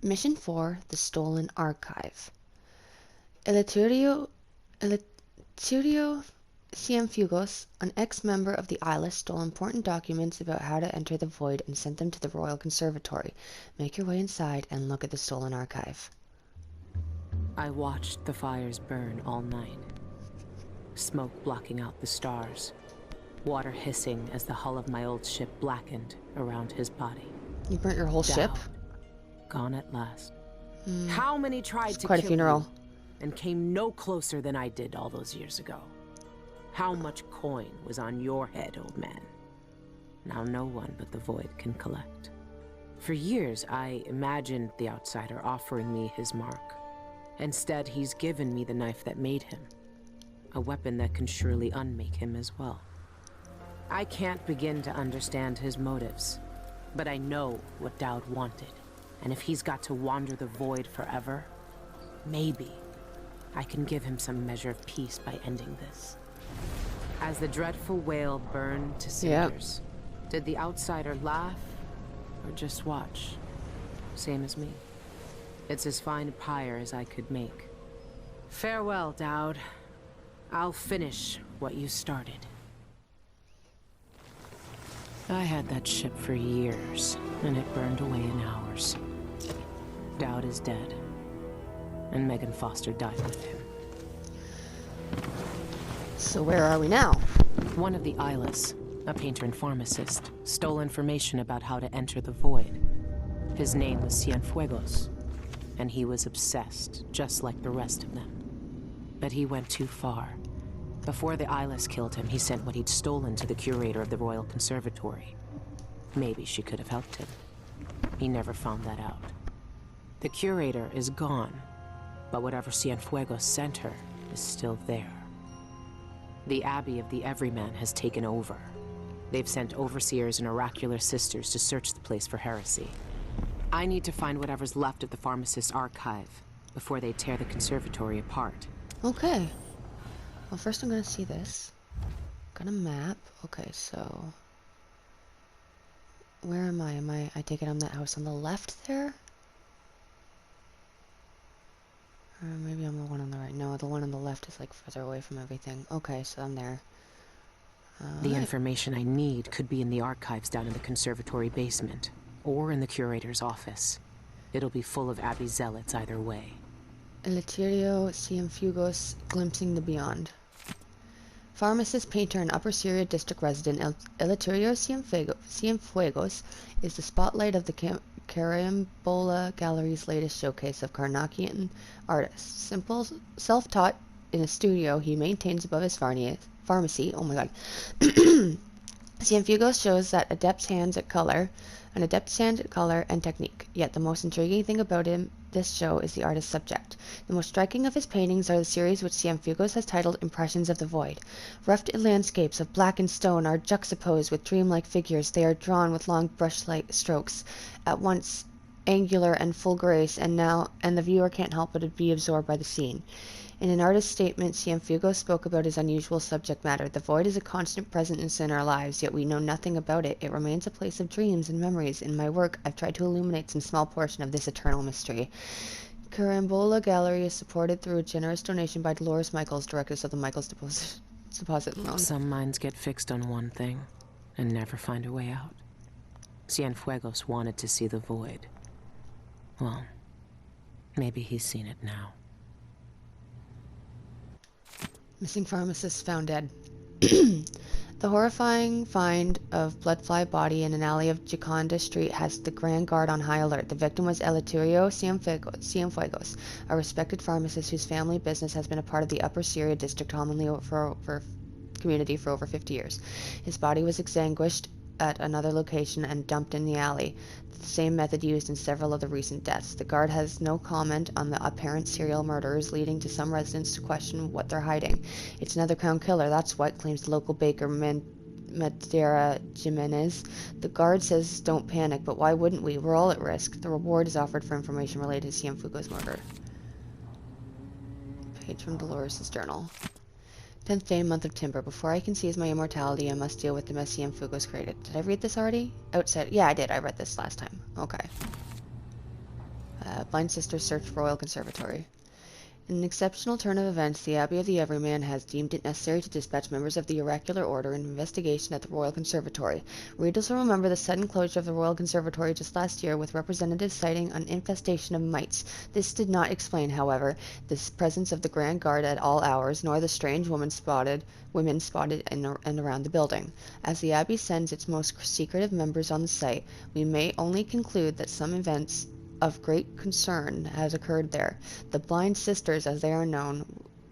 Mission 4, The Stolen Archive. Eleuterio Cienfuegos, an ex-member of the Isla, stole important documents about how to enter the Void and sent them to the Royal Conservatory. Make your way inside and look at the stolen archive. I watched the fires burn all night. Smoke blocking out the stars. Water hissing as the hull of my old ship blackened around his body. You burnt your whole ship? Gone at last. How many tried to Quite a kill funeral. you and came no closer than I did all those years ago? How much coin was on your head, old man? Now no one but the Void can collect. For years, I imagined the outsider offering me his mark. Instead, he's given me the knife that made him. A weapon that can surely unmake him as well. I can't begin to understand his motives, but I know what Dowd wanted. And if he's got to wander the Void forever, maybe I can give him some measure of peace by ending this. As the dreadful whale burned to cinders, did the outsider laugh or just watch? Same as me. It's as fine a pyre as I could make. Farewell, Dowd. I'll finish what you started. I had that ship for years, and it burned away in hours. Dowd is dead, and Megan Foster died with him. So where are we now? One of the Islas, a painter and pharmacist, stole information about how to enter the Void. His name was Cienfuegos, and he was obsessed, just like the rest of them. But he went too far. Before the Islas killed him, he sent what he'd stolen to the curator of the Royal Conservatory. Maybe she could have helped him. He never found that out. The curator is gone, but whatever Cienfuegos sent her is still there. The Abbey of the Everyman has taken over. They've sent overseers and oracular sisters to search the place for heresy. I need to find whatever's left of the pharmacist's archive before they tear the conservatory apart. Okay. Well, first I'm gonna see this. Got a map. Okay, so where am I? I take it I'm that house on the left there? Or maybe I'm the one on the right. No, the one on the left is like further away from everything. Okay, so I'm there. The information I need could be in the archives down in the conservatory basement, or in the curator's office. It'll be full of Abbey zealots either way. Eleuterio Cienfuegos, glimpsing the beyond. Pharmacist, painter, and Upper Syria district resident Eleuterio Cienfuegos is the spotlight of the Carambola Gallery's latest showcase of Karnakian artists. Simple, self-taught in a studio he maintains above his pharmacy. Oh my god. Cienfuegos shows that an adept's hands at color and technique. Yet the most intriguing thing about this show is the artist's subject. The most striking of his paintings are the series which Cienfuegos has titled Impressions of the Void. Roughed landscapes of blackened stone are juxtaposed with dreamlike figures. They are drawn with long brush-like strokes, at once angular and full grace, and the viewer can't help but be absorbed by the scene. In an artist's statement, Cienfuegos spoke about his unusual subject matter. The Void is a constant presence in our lives, yet we know nothing about it. It remains a place of dreams and memories. In my work, I've tried to illuminate some small portion of this eternal mystery. Carambola Gallery is supported through a generous donation by Dolores Michaels, directress of the Michaels Deposit Loan. Some minds get fixed on one thing and never find a way out. Cienfuegos wanted to see the Void. Well, maybe he's seen it now. Missing pharmacist found dead. The horrifying find of bloodfly body in an alley of Gioconda Street has the Grand Guard on high alert. The victim was Eleuterio Cienfuegos, a respected pharmacist whose family business has been a part of the Upper Syria district community for over 50 years. His body was extinguished at another location and dumped in the alley, the same method used in several of the recent deaths. The guard has no comment on the apparent serial murderers, leading to some residents to question what they're hiding. It's another crown killer, that's what, claims the local baker Madera Jimenez. The guard says don't panic, but why wouldn't we? We're all at risk. The reward is offered for information related to Cienfuegos' murder. Page from Dolores' journal. 10th day, month of Timber. Before I can seize my immortality, I must deal with the mess Cienfuegos created. Did I read this already? Outside. Yeah, I did. I read this last time. Okay. Blind Sisters search for Royal Conservatory. In an exceptional turn of events, the Abbey of the Everyman has deemed it necessary to dispatch members of the Oracular Order in investigation at the Royal Conservatory. Readers will remember the sudden closure of the Royal Conservatory just last year, with representatives citing an infestation of mites. This did not explain, however, the presence of the Grand Guard at all hours, nor the strange women spotted in and around the building. As the Abbey sends its most secretive members on the site, we may only conclude that some events of great concern has occurred there. The Blind Sisters, as they are known,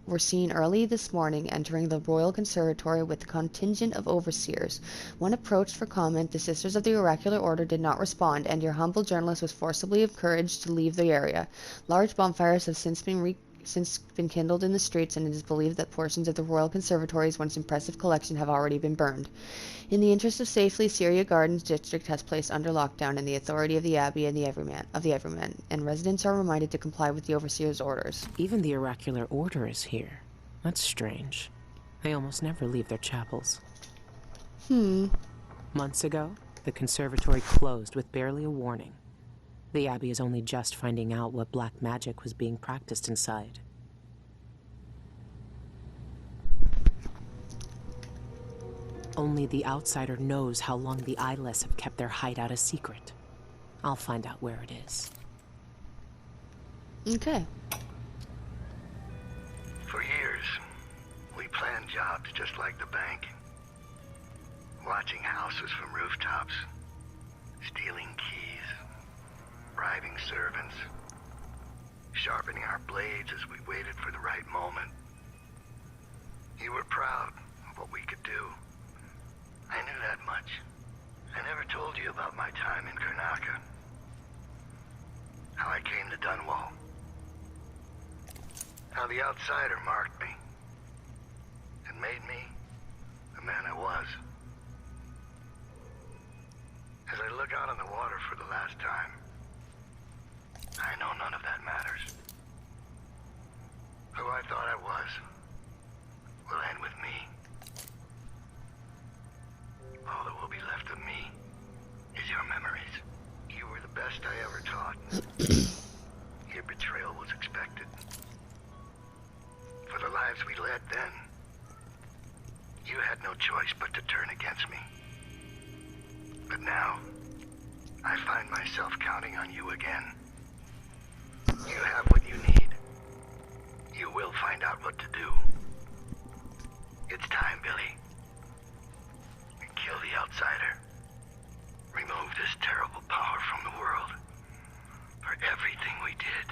were seen early this morning entering the Royal Conservatory with a contingent of overseers. When approached for comment, the Sisters of the Oracular Order did not respond, and your humble journalist was forcibly encouraged to leave the area. Large bonfires have since been kindled in the streets, and it is believed that portions of the Royal Conservatory's once impressive collection have already been burned. In the interest of safety, Syria Gardens District has placed under lockdown in the authority of the Abbey and the Everyman, and residents are reminded to comply with the Overseer's orders. Even the Oracular Order is here. That's strange. They almost never leave their chapels. Months ago, the conservatory closed with barely a warning. The Abbey is only just finding out what black magic was being practiced inside. Only the outsider knows how long the Eyeless have kept their hideout a secret. I'll find out where it is. Okay. For years, we planned jobs just like the bank. Watching houses from rooftops, stealing keys, bribing servants, sharpening our blades as we waited for the right moment. You were proud of what we could do. I knew that much. I never told you about my time in Karnaca. How I came to Dunwall. How the outsider marked me. And made me the man I was. As I look out on the water for the last time, I know none of that matters. Who I thought I was will end with me. All that will be left of me is your memories. You were the best I ever taught. Your betrayal was expected. For the lives we led then, you had no choice but to turn against me. But now, I find myself counting on you again. You have what you need. You will find out what to do. It's time, Billy. Kill the outsider. Remove this terrible power from the world. For everything we did.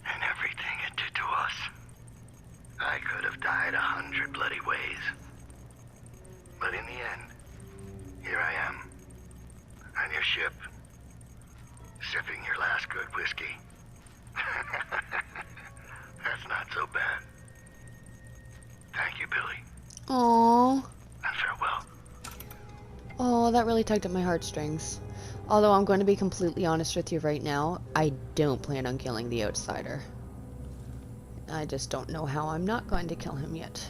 And everything it did to us. I could have died 100 bloody ways. But in the end, here I am. On your ship. Sipping your last good whiskey. That's not so bad. Thank you, Billy. Aww. And farewell. Oh, that really tugged at my heartstrings. Although I'm going to be completely honest with you right now, I don't plan on killing the outsider. I just don't know how I'm not going to kill him yet.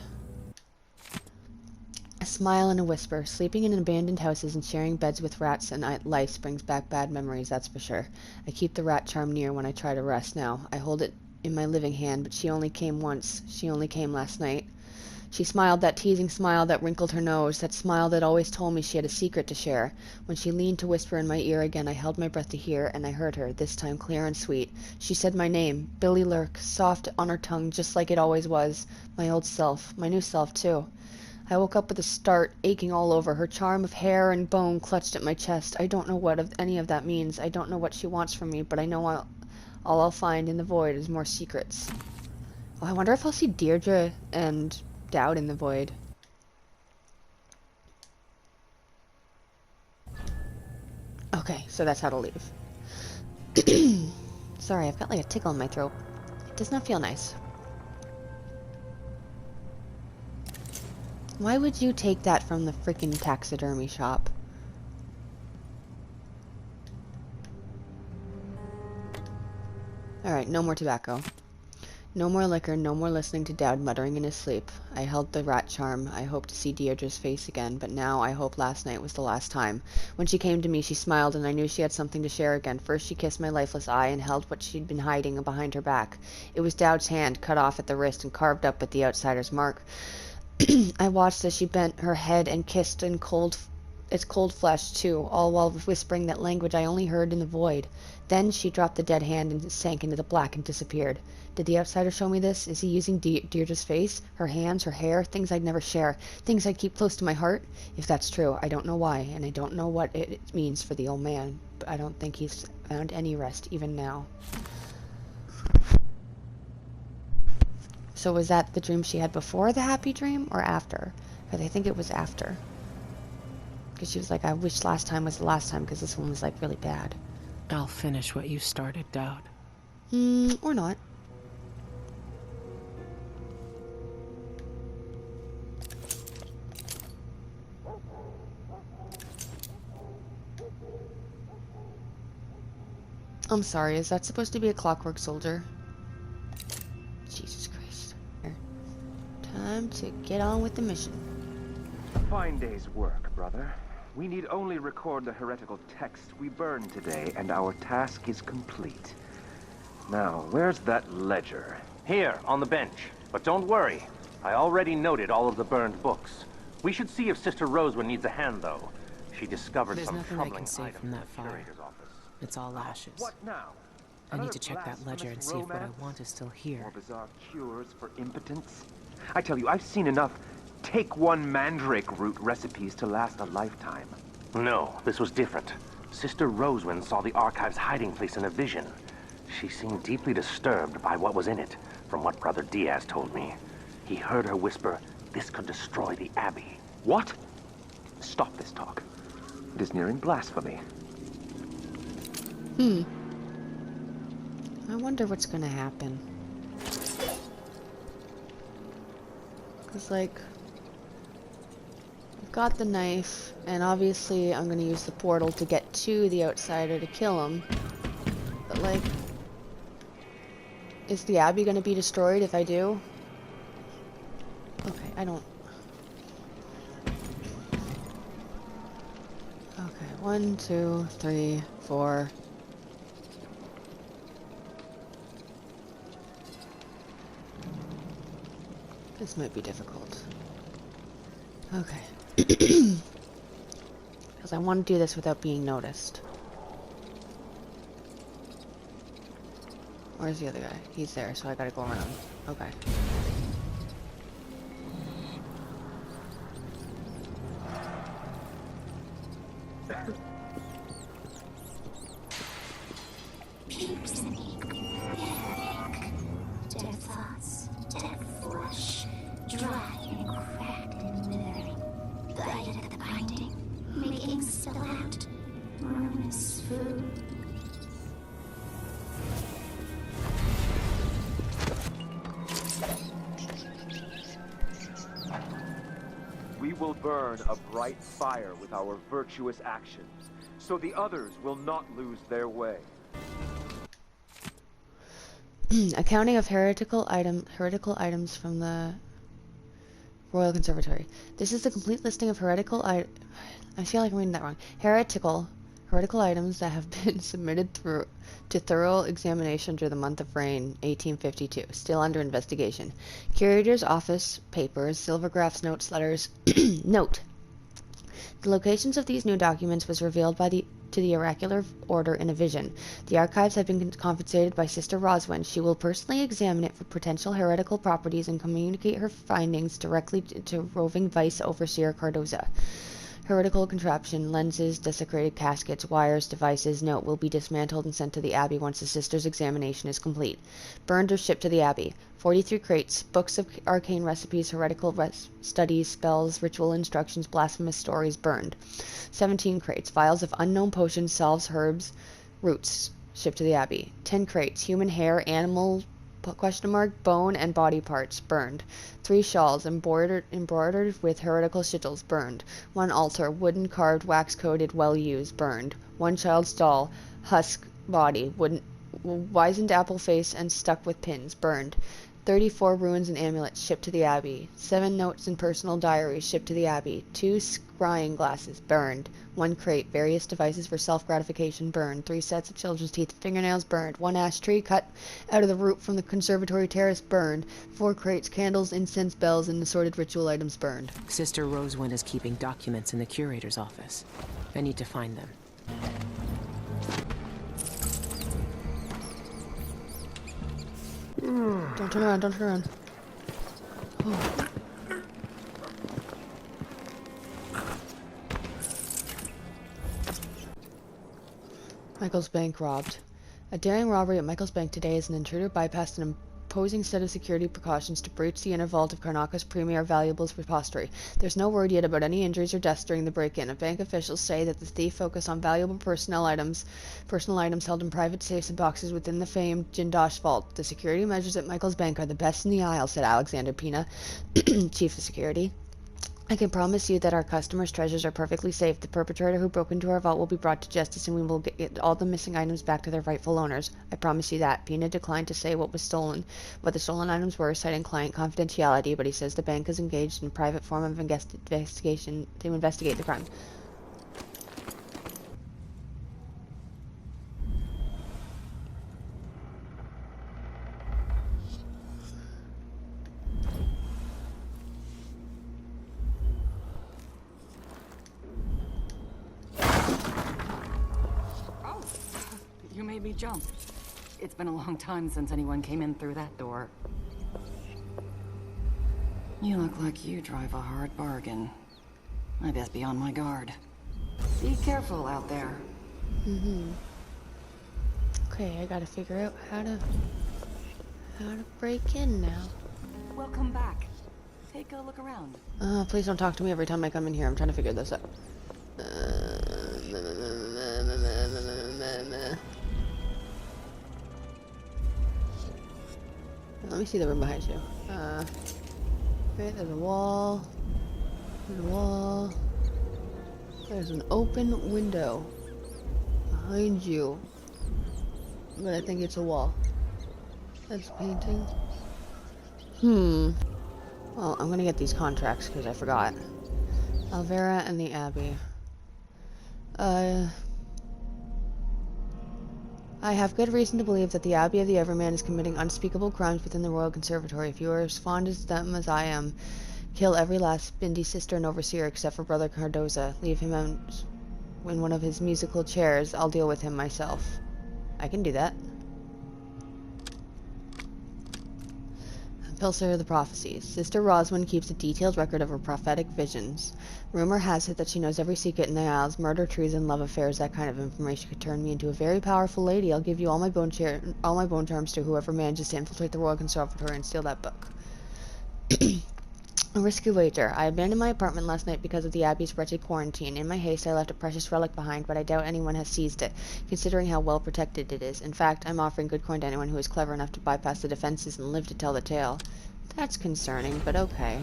A smile and a whisper. Sleeping in abandoned houses and sharing beds with rats and lice brings back bad memories, that's for sure. I keep the rat charm near when I try to rest now. I hold it in my living hand, but she only came once. She only came last night. She smiled that teasing smile that wrinkled her nose, that smile that always told me she had a secret to share. When she leaned to whisper in my ear again, I held my breath to hear, and I heard her, this time clear and sweet. She said my name, Billy Lurk, soft on her tongue, just like it always was. My old self, my new self, too. I woke up with a start, aching all over. Her charm of hair and bone clutched at my chest. I don't know what any of that means. I don't know what she wants from me, but I know all I'll find in the void is more secrets. Oh, I wonder if I'll see Deirdre and Dowd in the void. Okay, so that's how to leave. Sorry, I've got like a tickle in my throat. It does not feel nice. Why would you take that from the freaking taxidermy shop? Alright, no more tobacco. No more liquor, no more listening to Dad muttering in his sleep. I held the rat charm. I hoped to see Deirdre's face again, but now I hope last night was the last time. When she came to me, she smiled, and I knew she had something to share again. First, she kissed my lifeless eye and held what she'd been hiding behind her back. It was Dowd's hand, cut off at the wrist and carved up with the outsider's mark. I watched as she bent her head and kissed its cold flesh, too, all while whispering that language I only heard in the void. Then she dropped the dead hand and sank into the black and disappeared. Did the outsider show me this? Is he using Deirdre's face, her hands, her hair, things I'd never share, things I'd keep close to my heart? If that's true, I don't know why, and I don't know what it means for the old man, but I don't think he's found any rest, even now. So was that the dream she had before the happy dream, or after? Because I think it was after. Because she was like, I wish last time was the last time, because this one was, like, really bad. I'll finish what you started, Dowd. Or not. I'm sorry, is that supposed to be a clockwork soldier? Jesus Christ. Here. Time to get on with the mission. A fine day's work, brother. We need only record the heretical text we burned today, and our task is complete. Now, where's that ledger? Here, on the bench. But don't worry. I already noted all of the burned books. We should see if Sister Rosewin needs a hand, though. She discovered There's some nothing I troubling can save items from that in the fire. curator's office. It's all ashes. What now? I need Another to check that ledger and blasphemous see if what I romance? want is still here. More bizarre cures for impotence? I tell you, I've seen enough take-one mandrake root recipes to last a lifetime. No, this was different. Sister Rosewin saw the archive's hiding place in a vision. She seemed deeply disturbed by what was in it, from what Brother Diaz told me. He heard her whisper, this could destroy the Abbey. What? Stop this talk. It is nearing blasphemy. I wonder what's gonna happen. Cause like, I've got the knife, and obviously I'm gonna use the portal to get to the outsider to kill him. But like, is the Abbey gonna be destroyed if I do? Okay, I don't... Okay, 1, 2, 3, 4... This might be difficult. Okay. Because I want to do this without being noticed. Where's the other guy? He's there, so I gotta go around. Okay. Peeps in ink, dead thoughts, dead flesh, dry and cracked and withering, bited at the binding, making spill out, ruinous food. We will burn a bright fire with our virtuous actions, so the others will not lose their way. Accounting of heretical items from the Royal Conservatory. This is the complete listing of heretical I feel like I'm reading that wrong. Heretical items that have been submitted to thorough examination during the month of rain, 1852. Still under investigation. Curator's office papers, silvergraphs, notes, letters. Note. The locations of these new documents was revealed to the oracular order in a vision. The archives have been confiscated by Sister Roswin. She will personally examine it for potential heretical properties and communicate her findings directly to roving vice overseer Cardoza. Heretical contraption, lenses, desecrated caskets, wires, devices, note will be dismantled and sent to the Abbey once the Sister's examination is complete. Burned or shipped to the Abbey. 43 crates, books of arcane recipes, heretical studies, spells, ritual instructions, blasphemous stories burned. 17 crates, vials of unknown potions, salves, herbs, roots shipped to the Abbey. 10 crates, human hair, animal, bone and body parts burned. 3 shawls embroidered with heretical sigils burned. 1 altar, wooden carved, wax coated, well used, burned. 1 child's doll, husk body, wizened apple face and stuck with pins, burned. 34 runes and amulets shipped to the Abbey. 7 notes and personal diaries shipped to the Abbey. 2 scrying glasses, burned. 1 crate, various devices for self-gratification, burned. 3 sets of children's teeth and fingernails, burned. 1 ash tree cut out of the root from the conservatory terrace, burned. 4 crates, candles, incense, bells, and assorted ritual items, burned. Sister Rosewind is keeping documents in the curator's office. I need to find them. Don't turn around, don't turn around. Oh. Michael's bank robbed. A daring robbery at Michael's bank today as an intruder bypassed an imposing set of security precautions to breach the inner vault of Karnaka's premier valuables repository. There's no word yet about any injuries or deaths during the break-in. Bank officials say that the thief focused on valuable personal items held in private safes and boxes within the famed Jindosh vault. The security measures at Michael's bank are the best in the aisle, said Alexander Pina, chief of security. I can promise you that our customers' treasures are perfectly safe. The perpetrator who broke into our vault will be brought to justice and we will get all the missing items back to their rightful owners. I promise you that. Pina declined to say what the stolen items were, citing client confidentiality, but he says the bank is engaged in a private form of investigation to investigate the crime. You made me jump. It's been a long time since anyone came in through that door. You look like you drive a hard bargain. I best be on my guard. Be careful out there. Okay, I gotta figure out how to break in now. Welcome back. Take a look around. Please don't talk to me every time I come in here. I'm trying to figure this out. Let me see the room behind you. Okay, there's a wall. There's a wall. There's an open window behind you. But I think it's a wall. That's painting. Well, I'm gonna get these contracts because I forgot. Alvera and the Abbey. I have good reason to believe that the Abbey of the Everman is committing unspeakable crimes within the Royal Conservatory. If you are as fond of them as I am, kill every last Bindi sister and overseer except for Brother Cardoza. Leave him in one of his musical chairs. I'll deal with him myself. I can do that. Pilcer of the Prophecies. Sister Roswin keeps a detailed record of her prophetic visions. Rumor has it that she knows every secret in the Isles, murder, treason, love affairs. That kind of information could turn me into a very powerful lady. I'll give you all my bone charms to whoever manages to infiltrate the Royal Conservatory and steal that book. A risky wager. I abandoned my apartment last night because of the Abbey's wretched quarantine. In my haste, I left a precious relic behind, but I doubt anyone has seized it, considering how well protected it is. In fact, I'm offering good coin to anyone who is clever enough to bypass the defenses and live to tell the tale. That's concerning, but okay.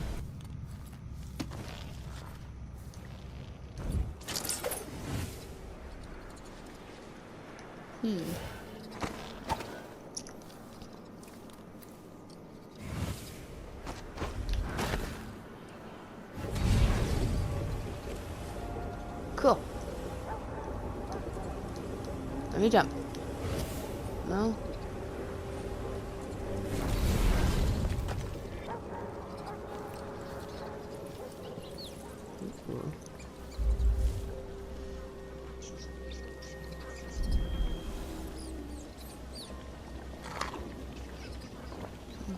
Cool. Let me jump. No.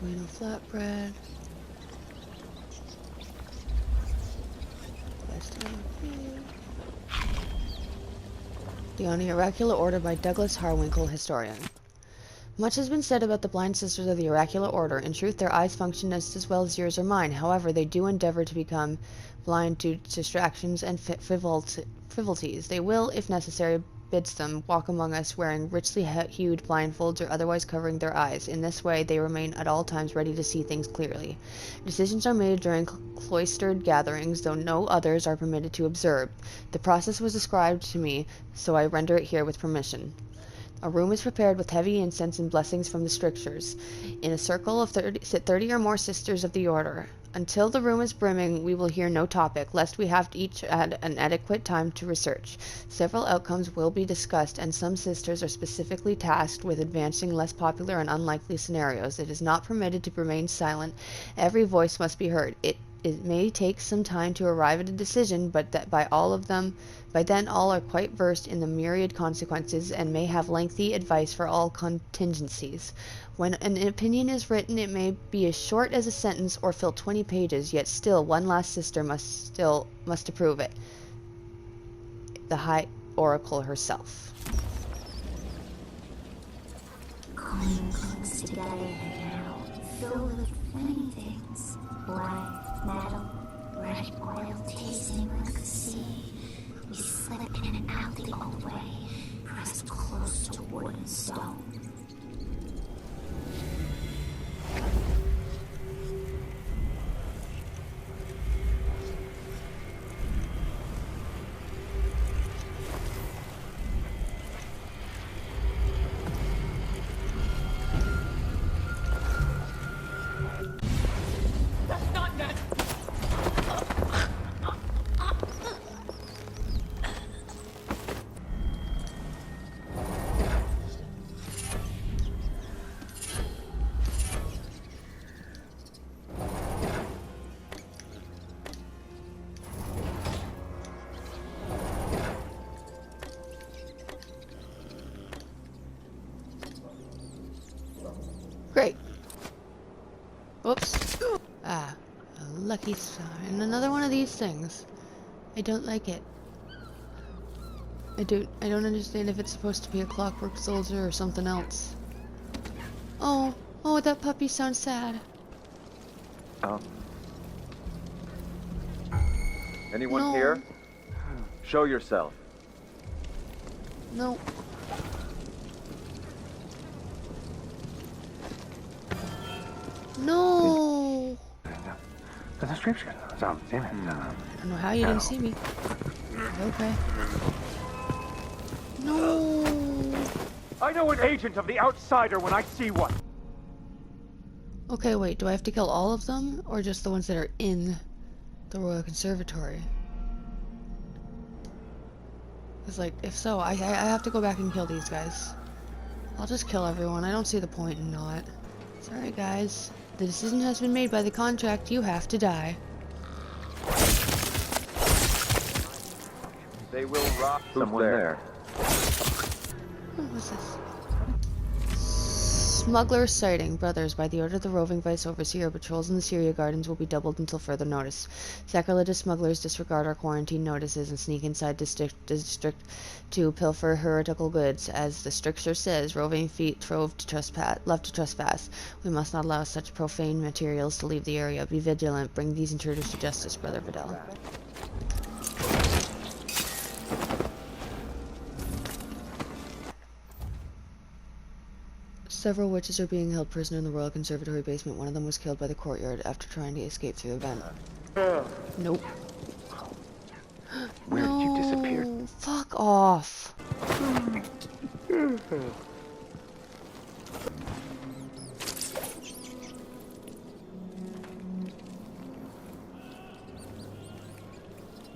Bueno flatbread. The On the Oracular Order by Douglas Harwinkle, historian. Much has been said about the blind sisters of the Oracular Order. In truth, their eyes function just as well as yours or mine. However, they do endeavor to become blind to distractions and frivolities. They will, if necessary bids them, walk among us wearing richly hued blindfolds or otherwise covering their eyes. In this way, they remain at all times ready to see things clearly. Decisions are made during cloistered gatherings, though no others are permitted to observe. The process was described to me, so I render it here with permission. A room is prepared with heavy incense and blessings from the strictures, in a circle of 30, sit 30 or more sisters of the order. Until the room is brimming, we will hear no topic, lest we have each had an adequate time to research. Several outcomes will be discussed, and some sisters are specifically tasked with advancing less popular and unlikely scenarios. It is not permitted to remain silent. Every voice must be heard. It may take some time to arrive at a decision, but that by then all are quite versed in the myriad consequences and may have lengthy advice for all contingencies. When an opinion is written, it may be as short as a sentence or fill 20 pages, yet still one last sister must approve it. The High Oracle herself. Coin clicks together now, filled with many things. White metal, red oil tasting like the sea. We slip in and out the old way, pressed close to wood and stone. Great. Whoops. Ah, a lucky star. And another one of these things. I don't like it. I don't understand if it's supposed to be a clockwork soldier or something else. Oh, that puppy sounds sad. Anyone No. here? Show yourself. No. No. The description sounds in it. I don't know how you didn't see me. Okay. No. I know an agent of the outsider when I see one. Okay, wait. Do I have to kill all of them, or just the ones that are in the Royal Conservatory? Because, like, if so, I have to go back and kill these guys. I'll just kill everyone. I don't see the point in not. Sorry, guys. The decision has been made by the contract. You have to die. They will rock someone there. What's this? Smuggler sighting. Brothers, by the order of the roving vice overseer, patrols in the Syria Gardens will be doubled until further notice. Sacrilegious smugglers disregard our quarantine notices and sneak inside district to pilfer heretical goods. As the stricture says, roving feet love to trespass. We must not allow such profane materials to leave the area. Be vigilant. Bring these intruders to justice, Brother Vidal. Several witches are being held prisoner in the Royal Conservatory basement. One of them was killed by the courtyard after trying to escape through the vent. Nope. Where did you disappear? Fuck off.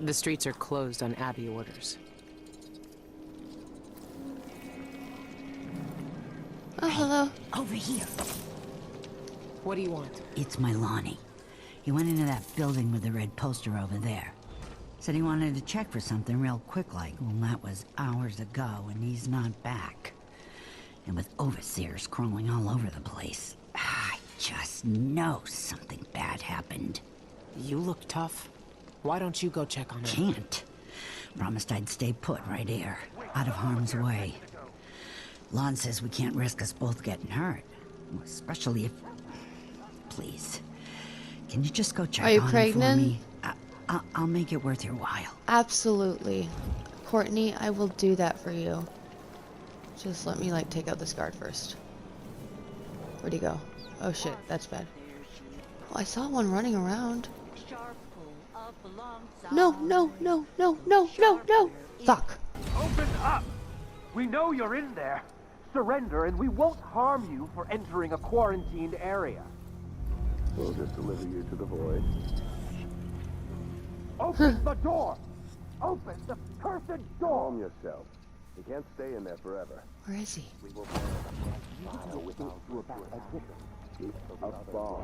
The streets are closed on Abbey orders. Oh, hello. Over here. What do you want? It's my Lonnie. He went into that building with the red poster over there. Said he wanted to check for something real quick like. Well, that was hours ago, and he's not back. And with overseers crawling all over the place, I just know something bad happened. You look tough. Why don't you go check on him? Can't. Promised I'd stay put right here, out of harm's way. Lon says we can't risk us both getting hurt. Especially if... Please. Can you just go check Are you on him pregnant? for me? I'll make it worth your while. Absolutely. Courtney, I will do that for you. Just let me, like, take out this guard first. Where'd he go? Oh shit, that's bad. Oh, I saw one running around. No, no, no, no, no, no, no! Fuck. Open up! We know you're in there. Surrender and we won't harm you for entering a quarantined area. We'll just deliver you to the void. Open the door! Open the cursed door! Calm yourself. You can't stay in there forever. Where is he? We will fire without a bomb.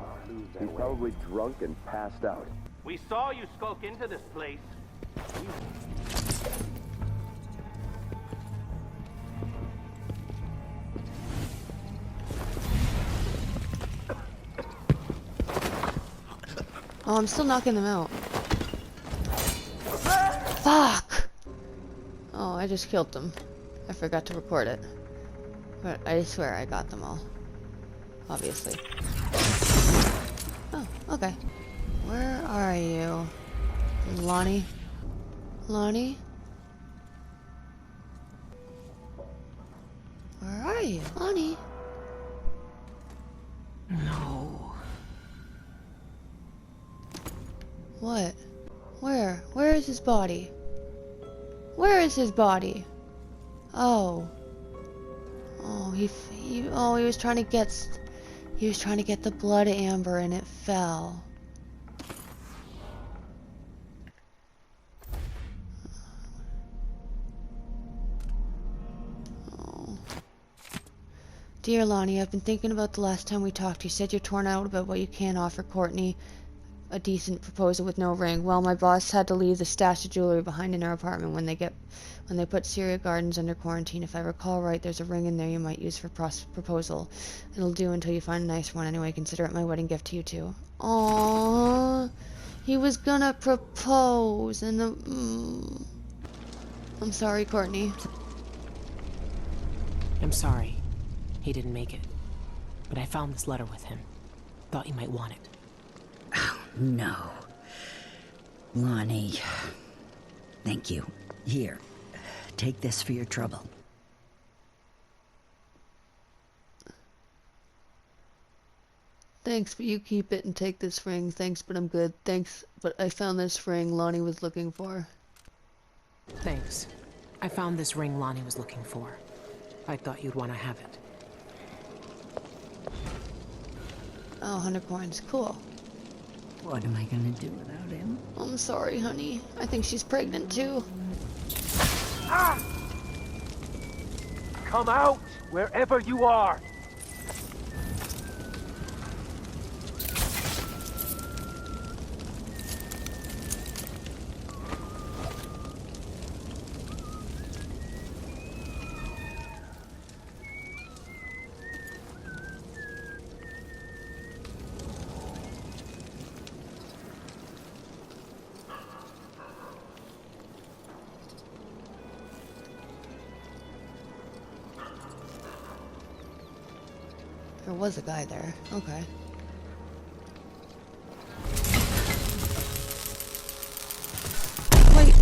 He's probably drunk and passed out. We saw you skulk into this place. Oh, I'm still knocking them out. Fuck! Oh, I just killed them. I forgot to record it. But I swear I got them all. Obviously. Oh, okay. Where are you? Lonnie? Lonnie? Where are you? Lonnie? No. What? Where? Where is his body? Where is his body? Oh. Oh, he was trying to get the blood amber and it fell. Oh. Dear Lonnie, I've been thinking about the last time we talked. You said you're torn out about what you can't offer Courtney a decent proposal with no ring. Well, my boss had to leave the stash of jewelry behind in our apartment when they put Syria Gardens under quarantine. If I recall right, there's a ring in there you might use for proposal. It'll do until you find a nice one. Anyway, consider it my wedding gift to you too. Aww, he was gonna propose, and I'm sorry, Courtney. I'm sorry. He didn't make it. But I found this letter with him. Thought you might want it. No. Lonnie. Thank you. Here. Take this for your trouble. Thanks, but you keep it and take this ring. Thanks, but I'm good. Thanks, but I found this ring Lonnie was looking for. Thanks. I found this ring Lonnie was looking for. I thought you'd want to have it. Oh, 100 coins. Cool. What am I gonna do without him? I'm sorry, honey. I think she's pregnant too. Ah! Come out, wherever you are! There was a guy there. Okay. Wait.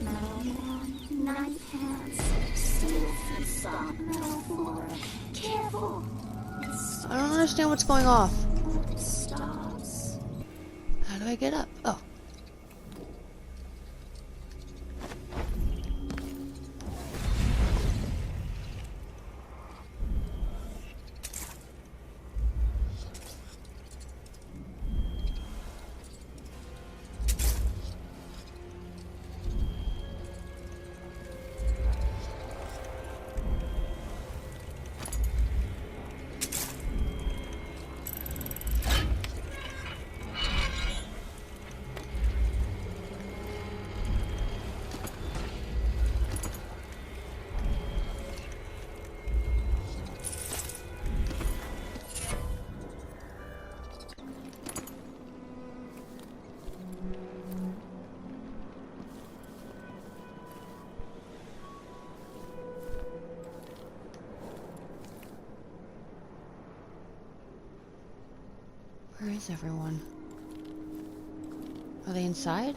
Metal man, knife hands, steel feet, soft metal floor. Careful! I don't understand what's going off. It stops. How do I get up? Oh. Where is everyone? Are they inside?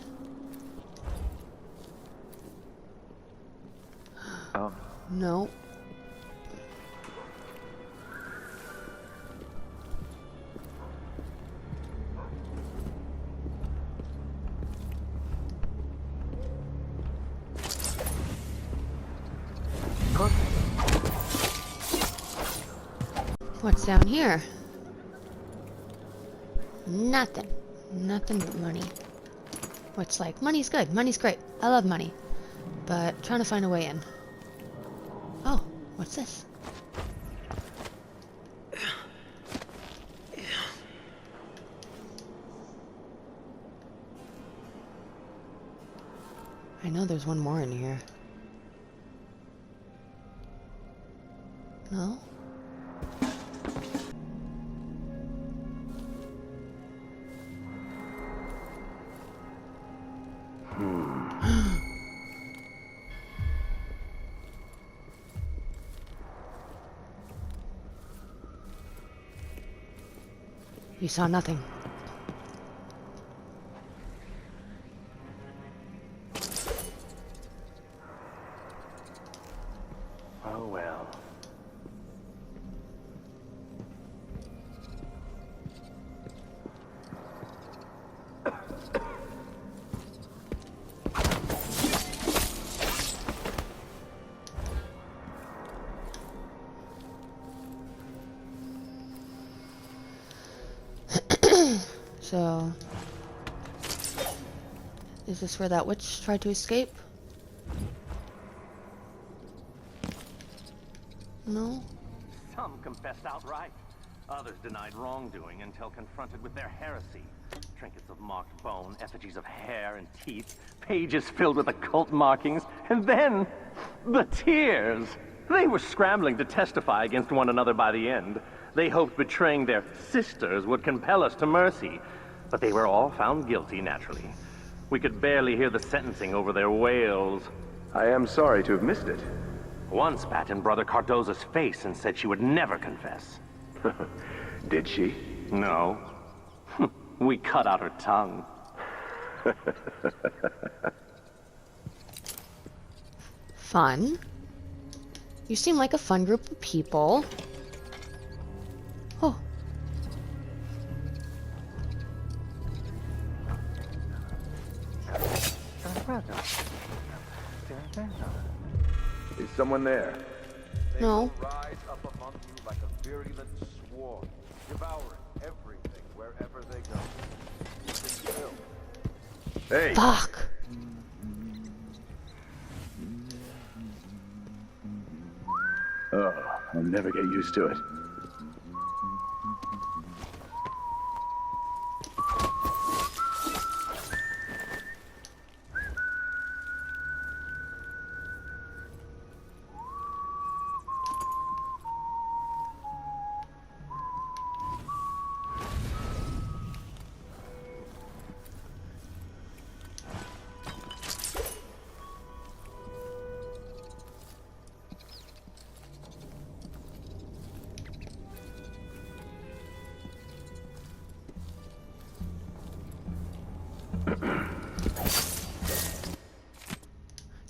No. What's down here? Nothing. Nothing but money. Which, like, money's good. Money's great. I love money. But trying to find a way in. Oh, what's this? I know there's one more in here. No? You saw nothing. Oh well. So, is this where that witch tried to escape? No? Some confessed outright. Others denied wrongdoing until confronted with their heresy. Trinkets of marked bone, effigies of hair and teeth, pages filled with occult markings, and then the tears. They were scrambling to testify against one another by the end. They hoped betraying their sisters would compel us to mercy, but they were all found guilty, naturally. We could barely hear the sentencing over their wails. I am sorry to have missed it. One spat in Brother Cardoza's face and said she would never confess. Did she? No. We cut out her tongue. Fun. You seem like a fun group of people. Oh. Is someone there? No. Rise up among you like a virulent swarm, devouring everything wherever they go. Keep it still. Hey! Fuck. Oh, I'll never get used to it.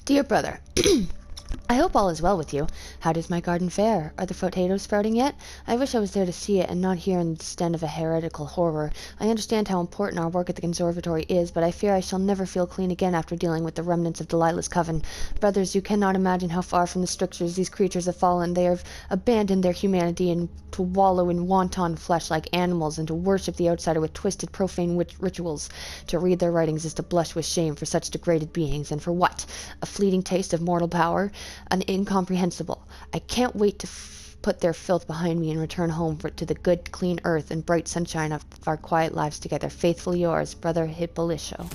Dear brother, I hope all is well with you. How does my garden fare? Are the potatoes sprouting yet? I wish I was there to see it and not here in the sten of a heretical horror. I understand how important our work at the conservatory is, but I fear I shall never feel clean again after dealing with the remnants of Delilah's coven. Brothers, you cannot imagine how far from the strictures these creatures have fallen. They have abandoned their humanity and to wallow in wanton flesh like animals, and to worship the outsider with twisted, profane rituals. To read their writings is to blush with shame for such degraded beings, and for what? A fleeting taste of mortal power? An incomprehensible. I can't wait to put their filth behind me and return home to the good, clean earth and bright sunshine of our quiet lives together. Faithfully yours, Brother Hippolyto.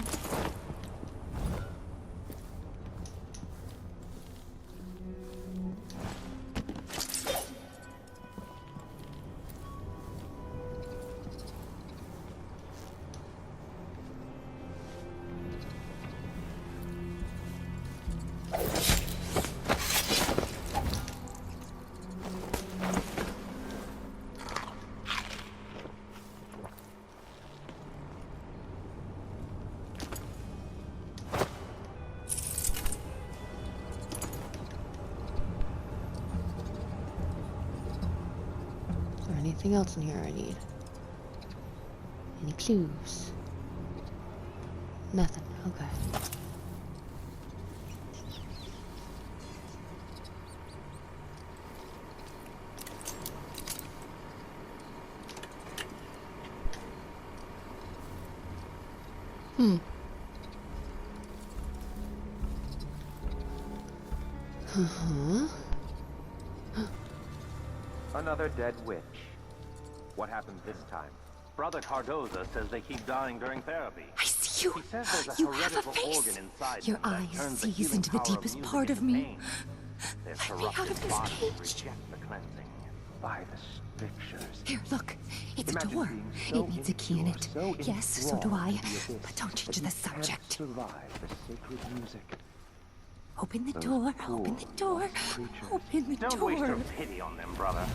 Anything else in here I need? Any clues? Nothing. Okay. Uh-huh. Another dead witch. What happened this time? Brother Cardoza says they keep dying during therapy. I see you. He says there's a You have a heretical face. organ inside Your them that eyes turns the sees healing into the power deepest music part of into me. pain. Their Let me out corrupted of this bodies cage. reject the cleansing. By the strictures. Here, look. It's Imagine a door. being so It needs a key in impure, it. so Yes, so do enthralled I. to the abyss But don't change that the you subject. can't survive the sacred music. Open the Those door. poor Open the door. lost creatures. Open the Don't waste your door. pity on them, brother.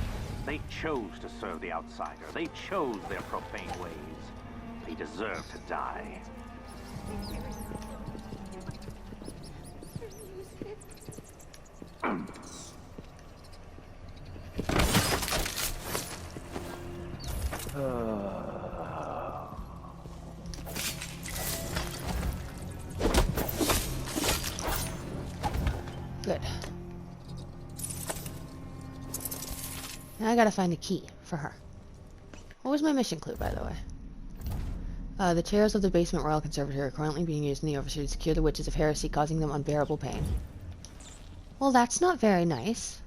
They chose to serve the outsider. They chose their profane ways. They deserve to die. Good. Now I gotta find a key for her. What was my mission clue, by the way? The chairs of the basement royal conservatory are currently being used in the overseer to secure the witches of heresy, causing them unbearable pain. Well, that's not very nice.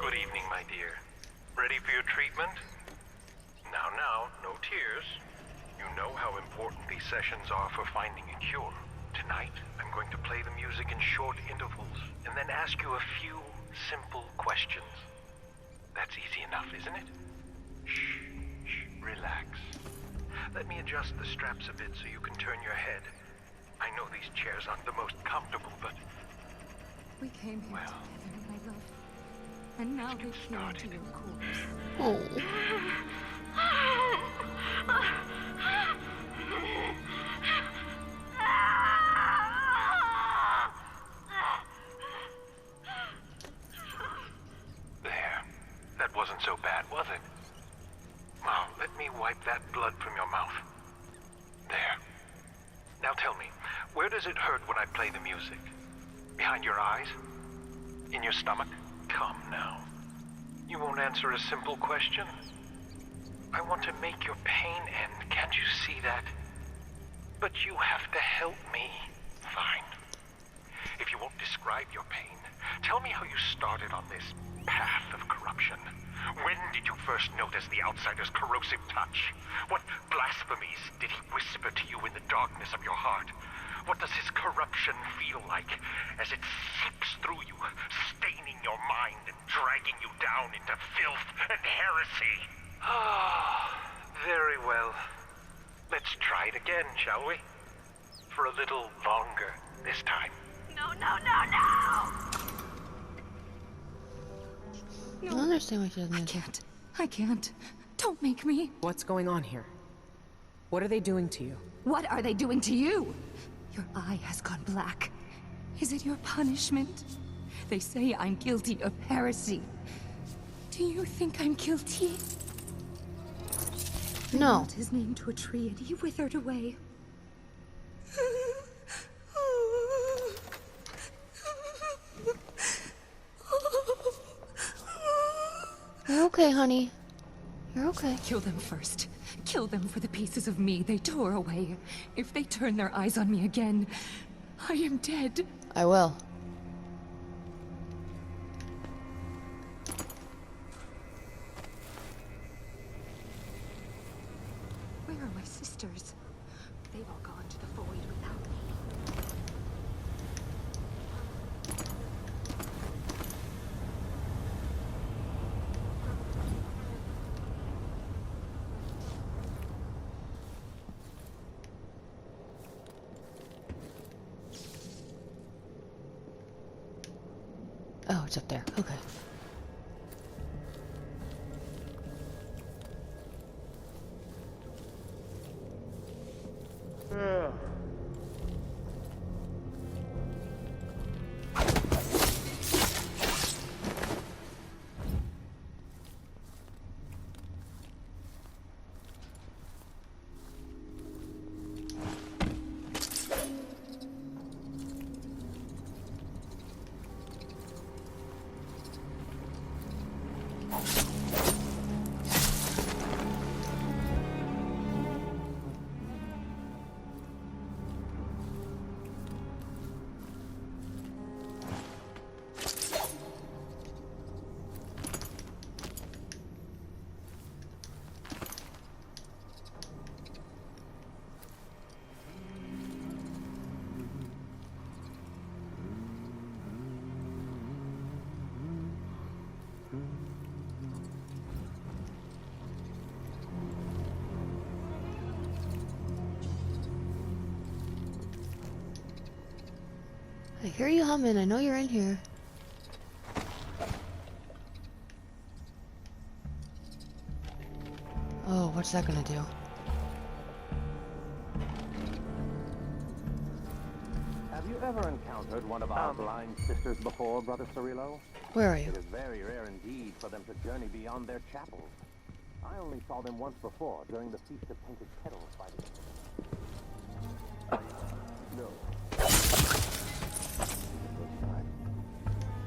Good evening, my dear. Ready for your treatment? Now, no tears. You know how important these sessions are for finding a cure. Tonight, I'm going to play the music in short intervals, and then ask you a few simple questions. That's easy enough, isn't it? Shh, relax. Let me adjust the straps a bit so you can turn your head. I know these chairs aren't the most comfortable, but We came here Well, together, my love. And now let's we're get here to started. your cause. Oh. There. That wasn't so bad, was it? Now, let me wipe that blood from your mouth. There. Now tell me, where does it hurt when I play the music? Behind your eyes? In your stomach? Come now. You won't answer a simple question? I want to make your pain end, can't you see that? But you have to help me. Fine. If you won't describe your pain, tell me how you started on this path of corruption. When did you first notice the outsider's corrosive touch? What blasphemies did he whisper to you in the darkness of your heart? What does his corruption feel like as it seeps through you, staining your mind and dragging you down into filth and heresy? Ah, very well. Let's try it again, shall we? For a little longer this time. No! I don't understand why she doesn't I answer. can't. I can't. Don't make me. What's going on here? What are they doing to you? What are they doing to you? Your eye has gone black. Is it your punishment? They say I'm guilty of heresy. Do you think I'm guilty? They No. nailed his name to a tree and he withered away. You're okay, honey. You're okay. Kill them first. Kill them for the pieces of me they tore away. If they turn their eyes on me again, I am dead. I will. Where are my sisters? They've all gone to the void without me. Oh, it's up there. Okay. hear you humming. I know you're in here. Oh, what's that gonna do? Have you ever encountered one of our blind sisters before, Brother Cirillo? Where are you? It is very rare indeed for them to journey beyond their chapels. I only saw them once before, during the Feast of Painted Kettles by the... No.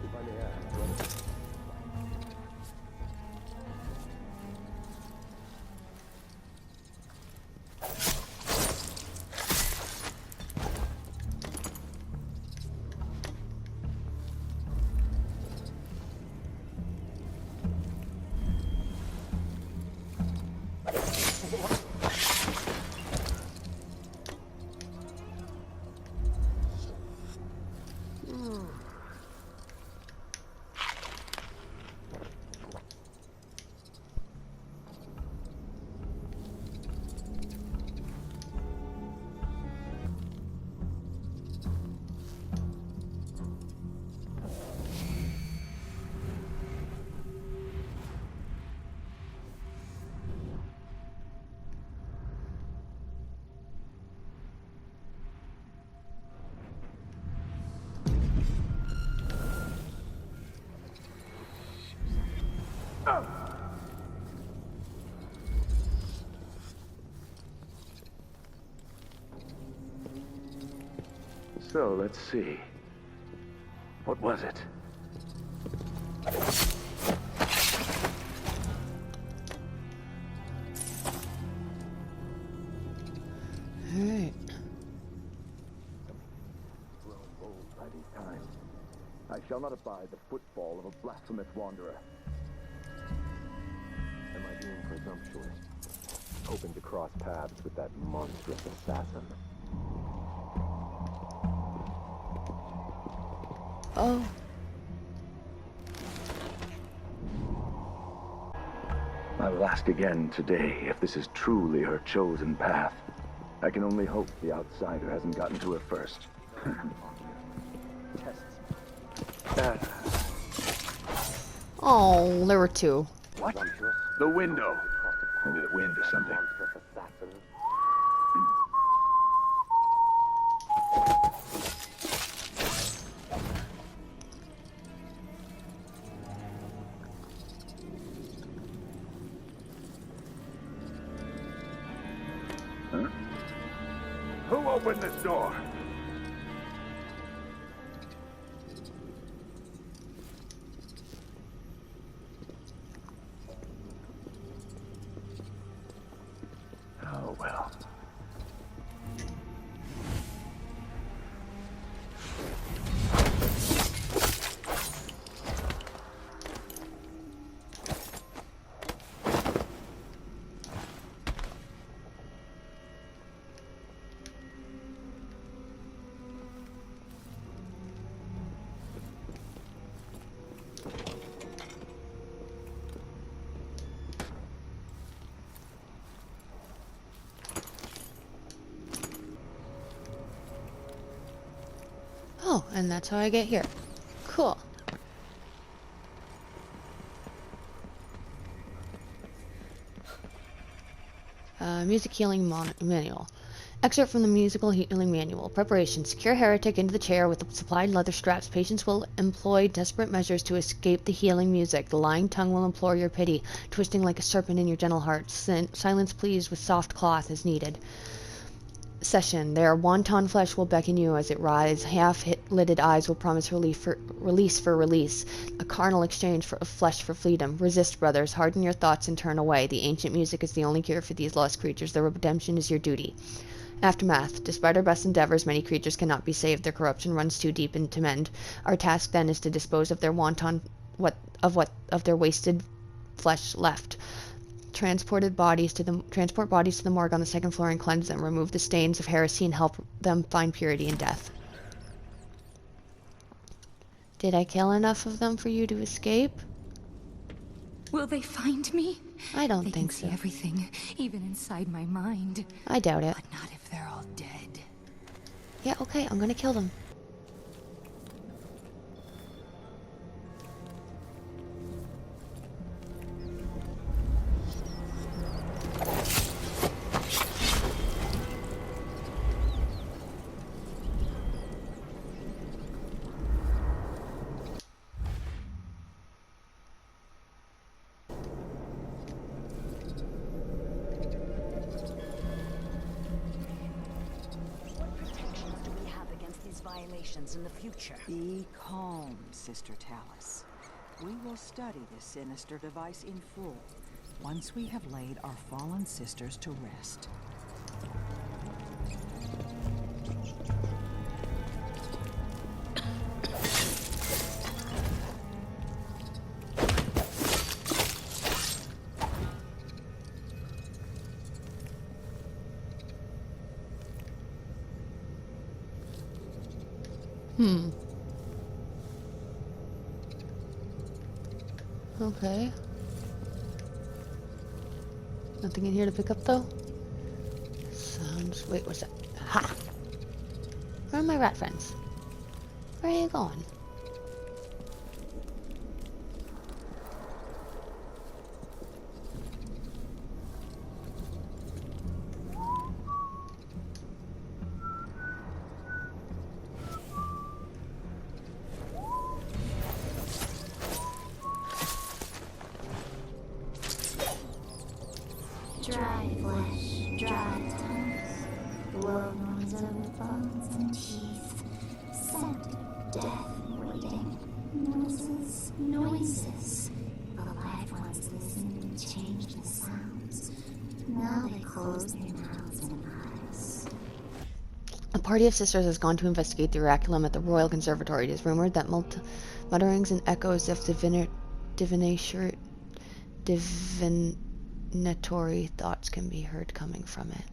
If I may ask, brother. So, let's see. What was it? Alright. Grown bold by these times. I shall not abide the footfall of a blasphemous wanderer. Am I being presumptuous? Hoping to cross paths with that monstrous assassin. Oh. I will ask again today if this is truly her chosen path. I can only hope the outsider hasn't gotten to her first. Oh, there were two. What? The window. Maybe the wind or something. Huh? Who opened this door? Oh, well. Oh, and that's how I get here. Cool. Music healing manual. Excerpt from the musical healing manual. Preparation. Secure heretic into the chair with the supplied leather straps. Patients will employ desperate measures to escape the healing music. The lying tongue will implore your pity, twisting like a serpent in your gentle heart. Silence pleased with soft cloth as needed. Session. Their wanton flesh will beckon you as it writhes. Half-lidded eyes will promise release for release. A carnal exchange of flesh for freedom. Resist, brothers. Harden your thoughts and turn away. The ancient music is the only cure for these lost creatures. Their redemption is your duty. Aftermath. Despite our best endeavors, many creatures cannot be saved. Their corruption runs too deep to mend. Our task then is to dispose of their of their wasted flesh left. Transport bodies to the morgue on the second floor and cleanse them. Remove the stains of heresy and help them find purity in death. Did I kill enough of them for you to escape? Will they find me? I don't They think can so. see everything, even inside my mind. I doubt it. But not if they're all dead. Yeah, okay, I'm gonna kill them. revelations in the future. Be calm, Sister Talus. We will study this sinister device in full once we have laid our fallen sisters to rest. Okay. Nothing in here to pick up, though? Sounds... Wait, what's that? Ha! Where are my rat friends? Where are you going? Dry flesh, dry tongues, wounds of bones and teeth, scent of death waiting, noises. The live ones listened and changed the sounds. Now they close their mouths and eyes. A party of sisters has gone to investigate the oraculum at the Royal Conservatory. It is rumored that mutterings and echoes of divinatory thoughts can be heard coming from it.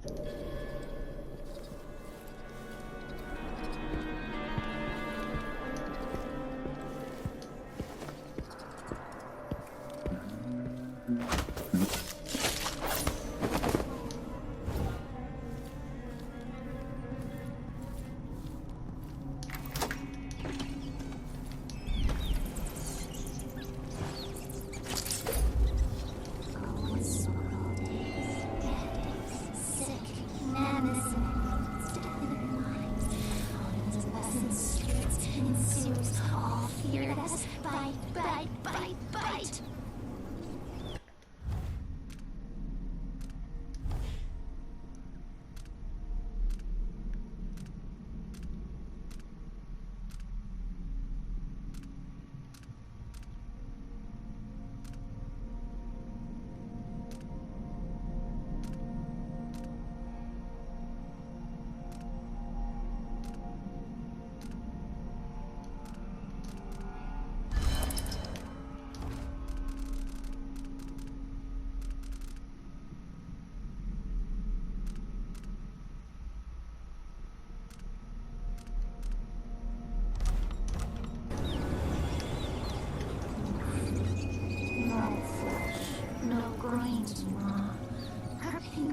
Bite.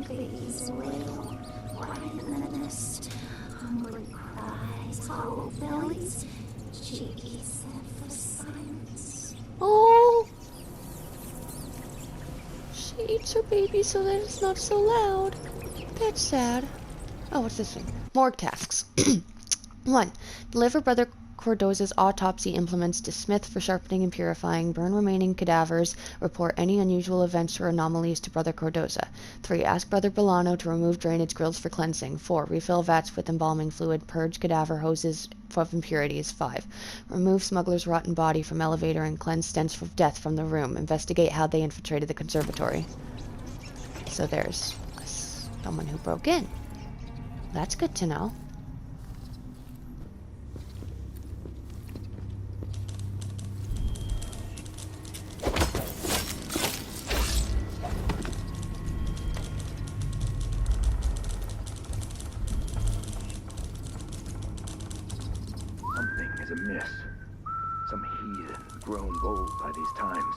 Babies wail, white in the mist, hungry cries, hollow bellies, cheeky set for silence. Oh! She eats her baby so that it's not so loud. That's sad. Oh, what's this thing? Morgue tasks. 1. Deliver Brother Cordoza's autopsy implements to Smith for sharpening and purifying. Burn remaining cadavers. Report any unusual events or anomalies to Brother Cordoza. 3. Ask Brother Bolano to remove drainage grills for cleansing. 4. Refill vats with embalming fluid. Purge cadaver hoses of impurities. 5. Remove smuggler's rotten body from elevator and cleanse stench of death from the room. Investigate how they infiltrated the conservatory. So there's someone who broke in. That's good to know. Something is amiss. Some heathen grown bold by these times.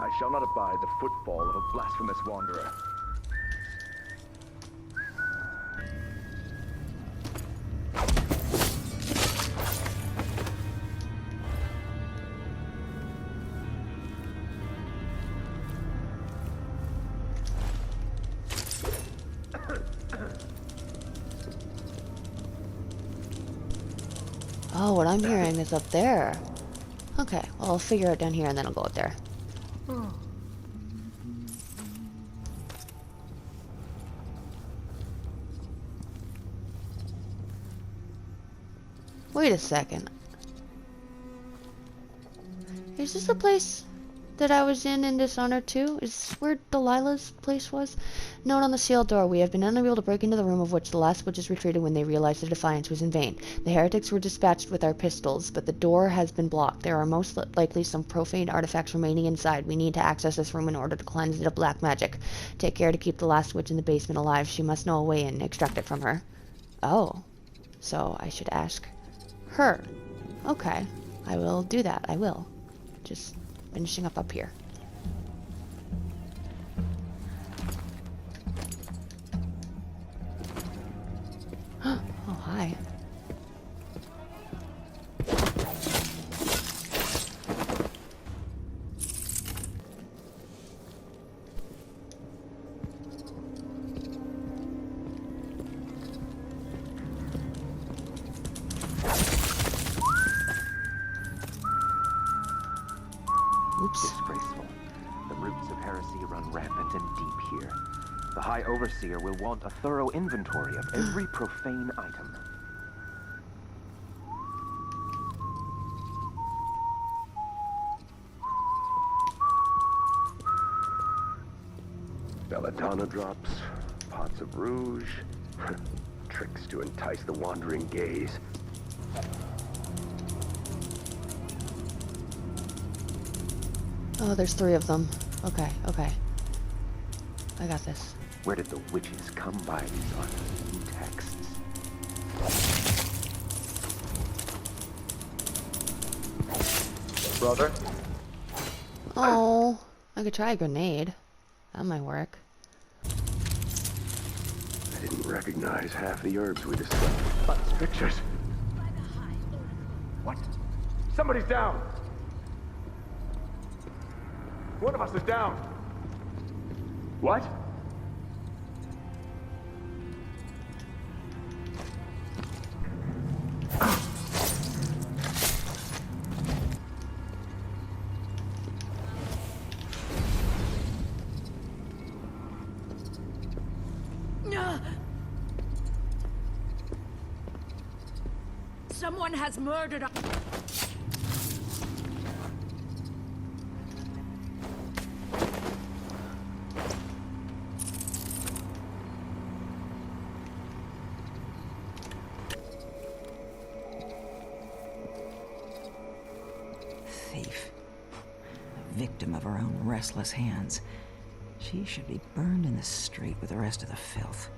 I shall not abide the footfall of a blasphemous wanderer. Oh, what I'm hearing is up there. Okay, well, I'll figure it down here and then I'll go up there. Wait a second. Is this the place that I was in Dishonored 2? Is this where Delilah's place was? Note on the sealed door. We have been unable to break into the room of which the last witches retreated when they realized the defiance was in vain. The heretics were dispatched with our pistols, but the door has been blocked. There are most likely some profane artifacts remaining inside. We need to access this room in order to cleanse it of black magic. Take care to keep the last witch in the basement alive. She must know a way in. Extract it from her. Oh. So I should ask her. Okay. I will do that. I will. Just finishing up here. Oh, hi. Oops. Disgraceful. The roots of heresy run rampant and deep here. The High Overseer will want a thorough inventory of every profane item. Belladonna drops, pots of rouge, tricks to entice the wandering gaze. Oh, there's 3 of them. Okay, okay. I got this. Where did the witches come by these unseen texts? Brother? Oh, I could try a grenade. That might work. I didn't recognize half the herbs we discussed. Pictures. What? Somebody's down! One of us is down! What? Someone has murdered us. Thief. A victim of her own restless hands. She should be burned in the street with the rest of the filth.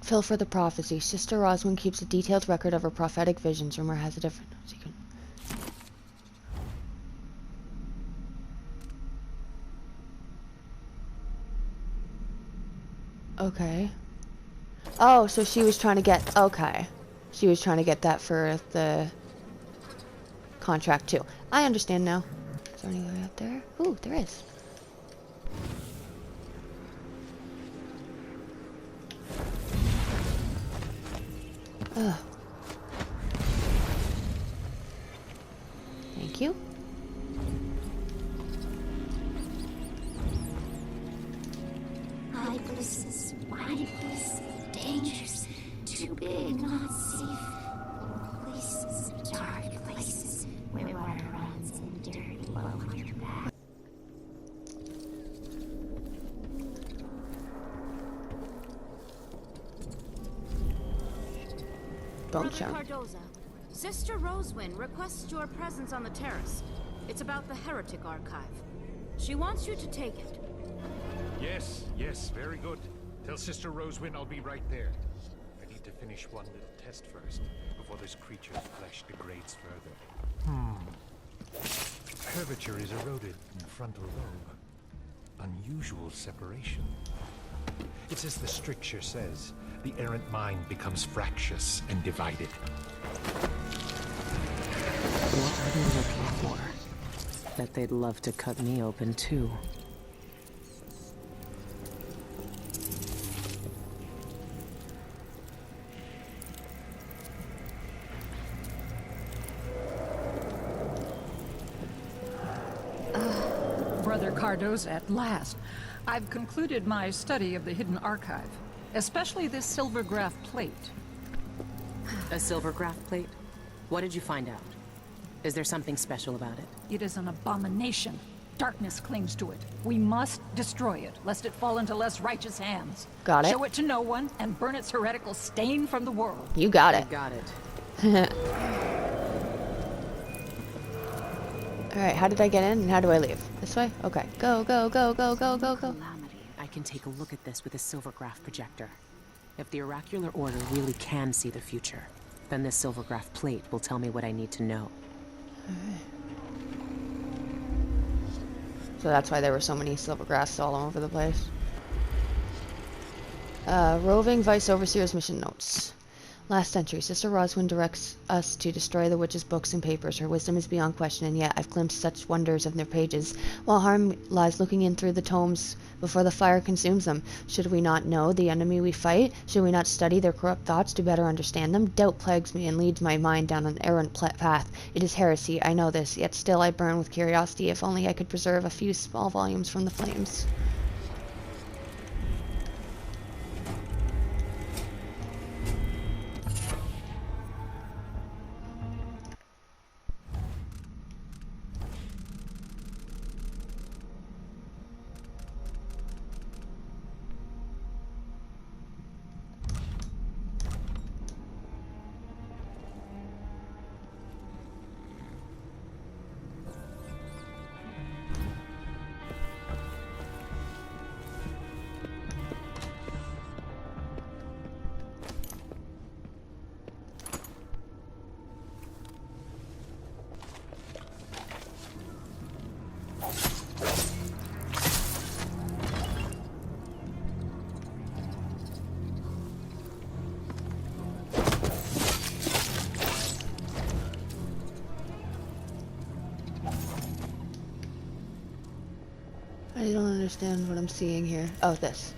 Fill for the prophecy. Sister Roswin keeps a detailed record of her prophetic visions. Rumor has a different secret. Okay. Oh, so she was trying to get... Okay. She was trying to get that for the contract, too. I understand now. Is there any way out there? Ooh, there is. Ugh. Thank you. High places, wide places, dangerous, too big, not safe. Places, dark places, where water runs and dirt low on your back. Don't Brother shout. Cardoza, Sister Roswin requests your presence on the terrace. It's about the Heretic Archive. She wants you to take it. Yes, yes, very good. Tell Sister Roswin I'll be right there. I need to finish one little test first, before this creature's flesh degrades further. Curvature is eroded in the frontal lobe. Unusual separation. It's as the stricture says, the errant mind becomes fractious and divided. What are they looking for? Bet they'd love to cut me open too. Cardo's at last. I've concluded my study of the hidden archive, especially this silvergraph plate. A silvergraph plate? What did you find out? Is there something special about it? It is an abomination. Darkness clings to it. We must destroy it, lest it fall into less righteous hands. Got it. Show it to no one, and burn its heretical stain from the world. You got it. You got it. Alright, how did I get in and how do I leave? This way? Okay. Go, go, go, go, go, go, go. I can take a look at this with a silvergraph projector. If the oracular order really can see the future, then this silvergraph plate will tell me what I need to know. So that's why there were so many silvergraphs all over the place. Roving Vice Overseer's mission notes. Last entry, Sister Roswin directs us to destroy the witch's books and papers. Her wisdom is beyond question, and yet I've glimpsed such wonders of their pages, while harm lies looking in through the tomes before the fire consumes them. Should we not know the enemy we fight? Should we not study their corrupt thoughts to better understand them? Doubt plagues me and leads my mind down an errant path. It is heresy, I know this, yet still I burn with curiosity. If only I could preserve a few small volumes from the flames. I don't understand what I'm seeing here. Oh, this.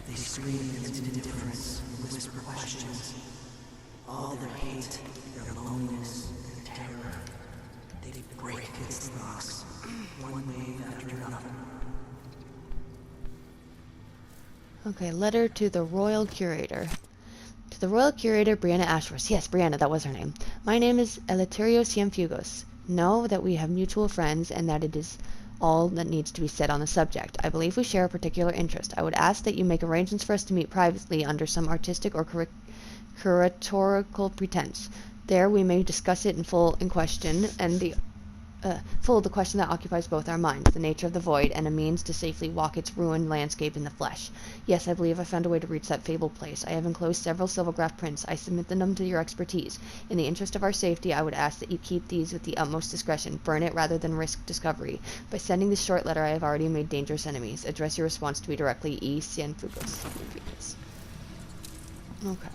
They scream against indifference, whisper questions. All their hate, their loneliness, their terror. They break against the rocks, one wave after another. Okay, letter to the Royal Curator. To the Royal Curator, Brianna Ashworth. Yes, Brianna, that was her name. My name is Eleuterio Cienfuegos. Know that we have mutual friends and that it is all that needs to be said on the subject. I believe we share a particular interest. I would ask that you make arrangements for us to meet privately under some artistic or curatorial pretense. There we may discuss it in full the question that occupies both our minds, the nature of the void, and a means to safely walk its ruined landscape in the flesh. Yes, I believe I found a way to reach that fabled place. I have enclosed several silvergraph prints. I submit them to your expertise. In the interest of our safety, I would ask that you keep these with the utmost discretion. Burn it rather than risk discovery. By sending this short letter, I have already made dangerous enemies. Address your response to me directly, E. Cienfuegos. Okay.